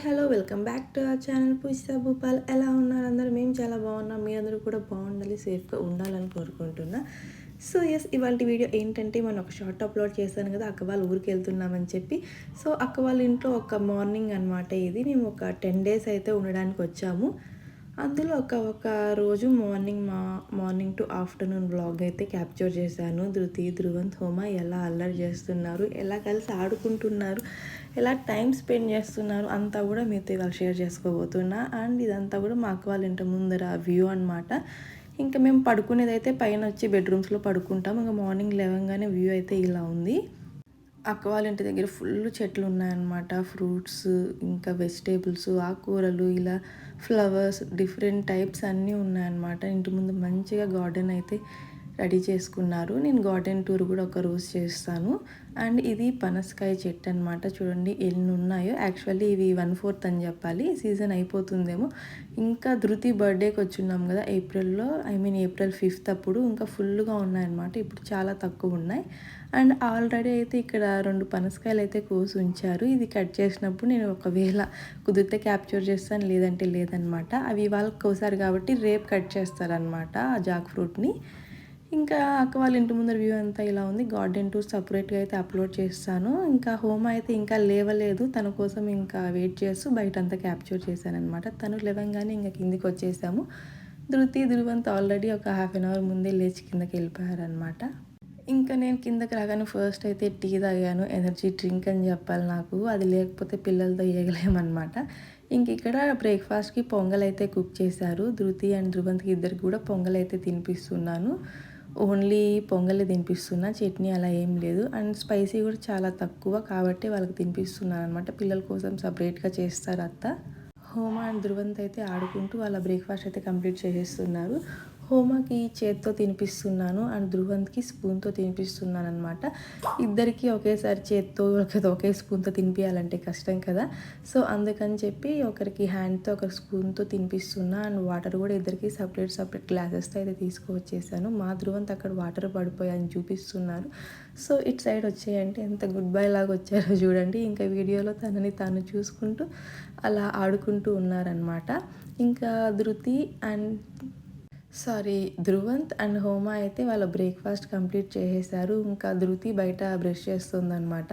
Hello welcome back to our channel Poojitha Bhupal. ఎలా ఉన్నారు అందరూ? మేము చాలా బాగున్నాం. మీరందరూ కూడా బాగుండాలి, సేఫ్గా ఉండాలని కోరుకుంటున్నా. సో ఇవాళ వీడియో ఏంటంటే, మనం ఒక షార్ట్ అప్లోడ్ చేశాను కదా, అక్క వాళ్ళ ఊరికి వెళ్తున్నామని చెప్పి. సో అక్క వాళ్ళ ఇంట్లో ఒక మార్నింగ్ అనమాట ఇది. మేము ఒక 10 days అయితే ఉండడానికి వచ్చాము. అందులో ఒక రోజు మార్నింగ్ టు ఆఫ్టర్నూన్ వ్లాగ్ అయితే క్యాప్చర్ చేశాను. ధృతి, ధృవంత్, హోమ ఎలా అల్లరి చేస్తున్నారు, ఎలా కలిసి ఆడుకుంటున్నారు, ఎలా టైం స్పెండ్ చేస్తున్నారు అంతా కూడా మీతో ఇవాళ షేర్ చేసుకోబోతున్నా. అండ్ ఇదంతా కూడా మా అక్క వాళ్ళ ఇంటి ముందర వ్యూ అనమాట. ఇంకా మేము పడుకునేది అయితే పైన వచ్చి బెడ్రూమ్స్లో పడుకుంటాం. ఇంకా మార్నింగ్ లేవగానే వ్యూ అయితే ఇలా ఉంది. అక్క వాళ్ళ ఇంటి దగ్గర ఫుల్ చెట్లు ఉన్నాయన్నమాట. ఫ్రూట్స్, ఇంకా వెజిటేబుల్స్, ఆకుకూరలు, ఇలా ఫ్లవర్స్, డిఫరెంట్ టైప్స్ అన్నీ ఉన్నాయన్నమాట. ఇంటి ముందు మంచిగా గార్డెన్ అయితే రెడీ చేసుకున్నారు. నేను గార్డెన్ టూర్ కూడా ఒక రోజు చేస్తాను. అండ్ ఇది పనసకాయ చెట్టు అనమాట. చూడండి ఎన్ని ఉన్నాయో. యాక్చువల్లీ ఇవి 1/4 అని చెప్పాలి, సీజన్ అయిపోతుందేమో. ఇంకా ధృతి బర్త్డేకి వచ్చున్నాం కదా ఏప్రిల్లో, ఏప్రిల్ 5th అప్పుడు ఇంకా ఫుల్గా ఉన్నాయన్నమాట. ఇప్పుడు చాలా తక్కువ ఉన్నాయి. అండ్ ఆల్రెడీ అయితే ఇక్కడ 2 పనసకాయలు అయితే కోసి ఉంచారు. ఇది కట్ చేసినప్పుడు నేను ఒకవేళ కుదిరితే క్యాప్చర్ చేస్తాను, లేదంటే లేదనమాట. అవి వాళ్ళకి కోసారు కాబట్టి రేపు కట్ చేస్తారనమాట ఆ జాక్ ఫ్రూట్ని. ఇంకా అక్క వాళ్ళ ఇంటి ముందర వ్యూ అంతా ఇలా ఉంది. గార్డెన్ టూర్ సపరేట్గా అయితే అప్లోడ్ చేస్తాను. ఇంకా హోమ అయితే ఇంకా లేవలేదు, తన కోసం ఇంకా వెయిట్ చేస్తూ బయట అంతా క్యాప్చర్ చేశాను అనమాట. తను లేవంగానే ఇంకా కిందికి వచ్చేసాము. ధృతి, ధృవంత్ ఆల్రెడీ ఒక 1/2 hour ముందే లేచి కిందకి వెళ్ళిపోయారనమాట. ఇంకా నేను కిందకి రాగానే ఫస్ట్ అయితే టీ తాగాను. ఎనర్జీ డ్రింక్ అని చెప్పాలి నాకు, అది లేకపోతే పిల్లలతో ఏగలేమన్నమాట. ఇంక ఇక్కడ బ్రేక్ఫాస్ట్కి పొంగల్ అయితే కుక్ చేశారు. ధృతి అండ్ ధృవంత్కి ఇద్దరికి కూడా పొంగల్ అయితే తినిపిస్తున్నాను. ఓన్లీ పొంగలే తినిపిస్తున్నా, చట్నీ అలా ఏం లేదు. అండ్ స్పైసీ కూడా చాలా తక్కువ కాబట్టి వాళ్ళకి తినిపిస్తున్నాను అనమాట. పిల్లల కోసం సపరేట్గా చేస్తారు అత్త. హోమ అండ్ ధృవంత్ అయితే ఆడుకుంటూ వాళ్ళ బ్రేక్ఫాస్ట్ అయితే కంప్లీట్ చేసేస్తున్నారు. హోమకి చేత్తో తినిపిస్తున్నాను అండ్ ధృవంత్కి స్పూన్తో తినిపిస్తున్నాను అనమాట. ఇద్దరికి ఒకేసారి చేత్తో ఒకే స్పూన్తో తినిపించాలంటే కష్టం కదా. సో అందుకని చెప్పి ఒకరికి హ్యాండ్తో ఒకరి స్పూన్తో తినిపిస్తున్నా. అండ్ వాటర్ కూడా ఇద్దరికి సపరేట్ గ్లాసెస్తో అయితే తీసుకువచ్చేసాను. మా ధృవంత్ అక్కడ వాటర్ పడిపోయాయని చూపిస్తున్నారు. సో ఇటు సైడ్ వచ్చేయంటే ఎంత గుడ్ బై లాగా వచ్చారో చూడండి. ఇంకా వీడియోలో తనని తాను చూసుకుంటూ అలా ఆడుకుంటూ ఉన్నారనమాట. ఇంకా ధృవంత్ అండ్ హోమ అయితే వాళ్ళ బ్రేక్ఫాస్ట్ కంప్లీట్ చేసేసారు. ఇంకా ధృతి బయట బ్రష్ చేస్తుందనమాట.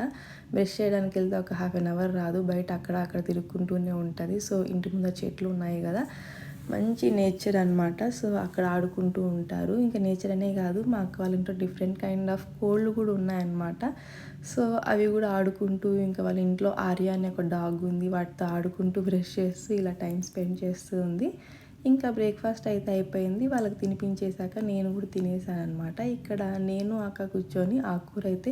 బ్రష్ చేయడానికి వెళ్తే ఒక 1/2 hour రాదు, బయట అక్కడ తిరుగుకుంటూనే ఉంటుంది. సో ఇంటి ముందర చెట్లు ఉన్నాయి కదా, మంచి నేచర్ అనమాట. సో అక్కడ ఆడుకుంటూ ఉంటారు. ఇంకా నేచర్ అనే కాదు, మా అక్క వాళ్ళ ఇంట్లో డిఫరెంట్ కైండ్ ఆఫ్ కోళ్ళు కూడా ఉన్నాయన్నమాట. సో అవి కూడా ఆడుకుంటూ, ఇంకా వాళ్ళ ఇంట్లో ఆర్య అనే ఒక డాగ్ ఉంది, వాటితో ఆడుకుంటూ బ్రష్ చేస్తూ ఇలా టైం స్పెండ్ చేస్తూ ఉంది. ఇంకా బ్రేక్ఫాస్ట్ అయితే అయిపోయింది. వాళ్ళకి తినిపించేశాక నేను కూడా తినేసాను అనమాట. ఇక్కడ నేను అక్క కూర్చొని ఆకుకూర అయితే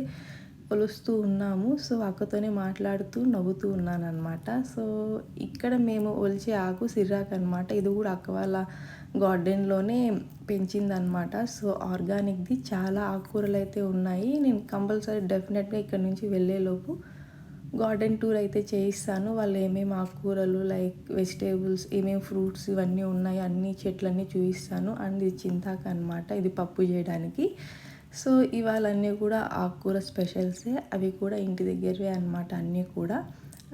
ఒలుస్తూ ఉన్నాము. సో అక్కతోనే మాట్లాడుతూ నవ్వుతూ ఉన్నాను అనమాట. సో ఇక్కడ మేము ఒలిచే ఆకు సిర్రాకు అనమాట. ఇది కూడా అక్క వాళ్ళ గార్డెన్లోనే పెంచిందనమాట. సో ఆర్గానిక్ది చాలా ఆకుకూరలు అయితే ఉన్నాయి. నేను కంపల్సరీ డెఫినెట్గా ఇక్కడ నుంచి వెళ్ళేలోపు గార్డెన్ టూర్ అయితే చేయిస్తాను. వాళ్ళు ఏమేమి ఆకుకూరలు లైక్ వెజిటేబుల్స్, ఏమేమి ఫ్రూట్స్ ఇవన్నీ ఉన్నాయి, అన్ని చెట్లన్నీ చూపిస్తాను. అండ్ ఇది చింతాకు అనమాట, ఇది పప్పు చేయడానికి. సో ఇవాళన్నీ కూడా ఆకుకూర స్పెషల్సే, అవి కూడా ఇంటి దగ్గరవే అనమాట అన్నీ కూడా.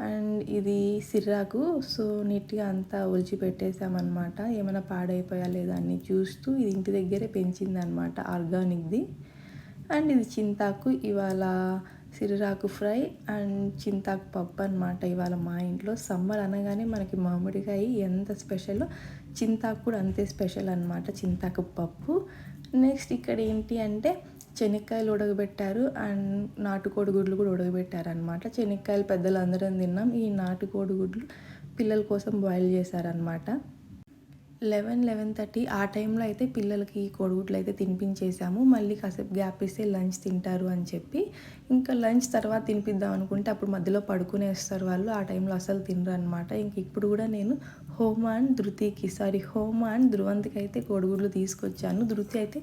అండ్ ఇది సిర్రాకు. సో నీట్గా అంతా ఒలిచి పెట్టేసామన్నమాట, ఏమైనా పాడైపోయా లేదా అన్నీ చూస్తూ. ఇది ఇంటి దగ్గరే పెంచిందనమాట, ఆర్గానిక్ది. అండ్ ఇది చింతాకు. ఇవాళ సిర్రాకు ఫ్రై అండ్ చింతాకు పప్పు అనమాట ఇవాళ మా ఇంట్లో. సమ్మర్ అనగానే మనకి మామిడికాయ ఎంత స్పెషల్, చింతాకు కూడా అంతే స్పెషల్ అనమాట, చింతాకు పప్పు. నెక్స్ట్ ఇక్కడ ఏంటి అంటే శనక్కాయలు ఉడకబెట్టారు అండ్ నాటుకోడి గుడ్లు కూడా ఉడకబెట్టారు అనమాట. శనక్కాయలు పెద్దలు అందరం తిన్నాం, ఈ నాటుకోడి గుడ్లు పిల్లల కోసం బాయిల్ చేశారనమాట. 11-11:30 ఆ టైంలో అయితే పిల్లలకి కోడిగుడ్లు అయితే తినిపించేసాము. మళ్ళీ కాసేపు గ్యాప్ ఇస్తే లంచ్ తింటారు అని చెప్పి. ఇంకా లంచ్ తర్వాత తినిపిద్దాం అనుకుంటే అప్పుడు మధ్యలో పడుకునేస్తారు వాళ్ళు, ఆ టైంలో అసలు తినరు అనమాట. ఇంక ఇప్పుడు కూడా నేను హోమ అండ్ ధృవంత్కి అయితే కోడిగుడ్లు తీసుకొచ్చాను. ధృతి అయితే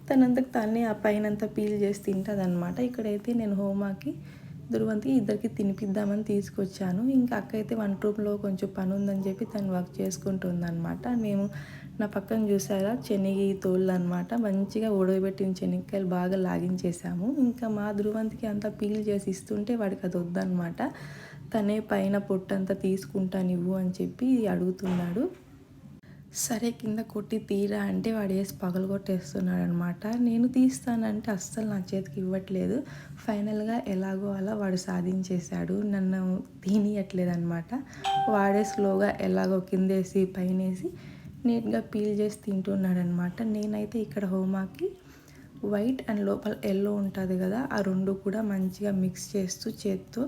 తనంతకు తానే ఆ పైనంతా పీల్ చేసి తింటుంది అనమాట. ఇక్కడైతే నేను హోమాకి ధృవంత్కి ఇద్దరికి తినిపిద్దామని తీసుకొచ్చాను. ఇంకా అక్క అయితే వంట రూమ్లో కొంచెం పని ఉందని చెప్పి తను వర్క్ చేసుకుంటుందన్నమాట. మేము నా పక్కన చూసారా శనగ తోళ్ళు అనమాట, మంచిగా ఉడకబెట్టిన శనక్కాయలు బాగా లాగించేసాము. ఇంకా మా ధృవంత్కి అంతా పీల్ చేసి ఇస్తుంటే వాడికి అది వద్దనమాట. తనే పైన పొట్టంతా తీసుకుంటానివ్వు అని చెప్పి అడుగుతున్నాడు. సరే కింద కొట్టి తీరా అంటే వాడు వేసి పగలగొట్టేస్తున్నాడు అనమాట. నేను తీస్తానంటే అస్సలు నా చేతికి ఇవ్వట్లేదు. ఫైనల్గా ఎలాగో అలా వాడు సాధించేశాడు. నన్ను తినియట్లేదు అనమాట. వాడే స్లోగా ఎలాగో కిందేసి పైనేసి నీట్గా పీల్ చేసి తింటున్నాడు అనమాట. నేనైతే ఇక్కడ హోమాకి వైట్ అండ్ లోపల ఎల్లో ఉంటుంది కదా, ఆ రెండు కూడా మంచిగా మిక్స్ చేస్తూ చేత్తో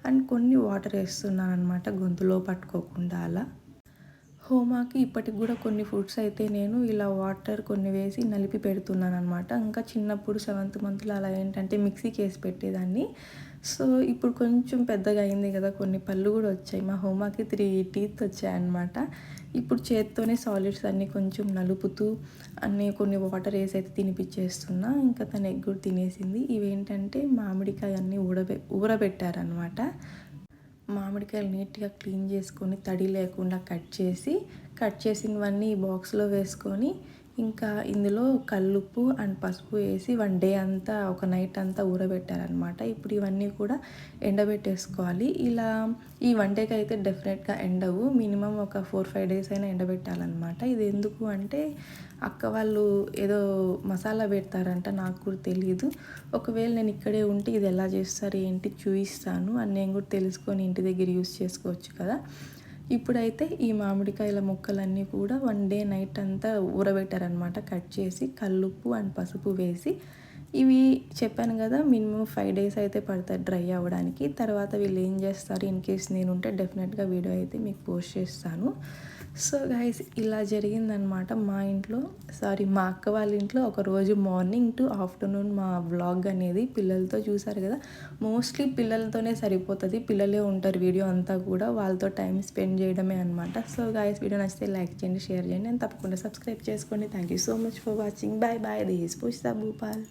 అండ్ కొన్ని వాటర్ వేస్తున్నాను అనమాట, గొంతులో పట్టుకోకుండా అలా. హోమాకి ఇప్పటికి కూడా కొన్ని ఫుడ్స్ అయితే నేను ఇలా వాటర్ కొన్ని వేసి నలిపి పెడుతున్నాను అనమాట. ఇంకా చిన్నప్పుడు 7th మంత్లో అలా ఏంటంటే మిక్సీకి వేసి పెట్టేదాన్ని. సో ఇప్పుడు కొంచెం పెద్దగా అయింది కదా, కొన్ని పళ్ళు కూడా వచ్చాయి. మా హోమాకి 3 టీత్ వచ్చాయన్నమాట. ఇప్పుడు చేత్తోనే సాలిడ్స్ అన్నీ కొంచెం నలుపుతూ అన్నీ కొన్ని వాటర్ వేసి అయితే తినిపించేస్తున్నా. ఇంకా తను ఎగ్ కూడా తినేసింది. ఇవేంటంటే మామిడికాయ అన్నీ ఊరబెట్టారనమాట. మామిడికాయలు నీట్గా క్లీన్ చేసుకొని తడి లేకుండా కట్ చేసినవన్నీ ఈ బాక్స్లో వేసుకొని ఇంకా ఇందులో కల్లుప్పు అండ్ పసుపు వేసి 1 డే అంతా ఒక నైట్ అంతా ఊరబెట్టారనమాట. ఇప్పుడు ఇవన్నీ కూడా ఎండబెట్టేసుకోవాలి. ఇలా ఈ 1 డేకి అయితే డెఫినెట్గా ఎండవు, మినిమం ఒక 4-5 డేస్ అయినా ఎండబెట్టాలన్నమాట. ఇది ఎందుకు అంటే అక్క వాళ్ళు ఏదో మసాలా పెడతారంట, నాకు కూడా తెలియదు. ఒకవేళ నేను ఇక్కడే ఉంటే ఇది ఎలా చేస్తారు ఏంటి చూపిస్తాను అని నేను కూడా తెలుసుకొని ఇంటి దగ్గర యూస్ చేసుకోవచ్చు కదా. ఇప్పుడైతే ఈ మామిడికాయల ముక్కలన్నీ కూడా 1 డే నైట్ అంతా ఊరబెట్టారనమాట. కట్ చేసి కల్లుప్పు అండ్ పసుపు వేసి, ఇవి చెప్పాను కదా మినిమం 5 డేస్ అయితే పడతాయి డ్రై అవ్వడానికి. తర్వాత వీళ్ళు ఏం చేస్తారు, ఇన్ కేస్ నేను ఉంటే డెఫినెట్గా వీడియో అయితే మీకు పోస్ట్ చేస్తాను. సో గైస్ ఇలా జరిగిందనమాట మా అక్క వాళ్ళ ఇంట్లో ఒకరోజు మార్నింగ్ టు ఆఫ్టర్నూన్ మా వ్లాగ్ అనేది. పిల్లలతో చూసారు కదా, మోస్ట్లీ పిల్లలతోనే సరిపోతుంది, పిల్లలే ఉంటారు వీడియో అంతా కూడా, వాళ్ళతో టైం స్పెండ్ చేయడమే అనమాట. సో గైస్ వీడియో నచ్చితే లైక్ చేయండి, షేర్ చేయండి అండ్ తప్పకుండా సబ్స్క్రైబ్ చేసుకోండి. Thank you so much for watching. Bye bye. This is Pushpa Bhupal.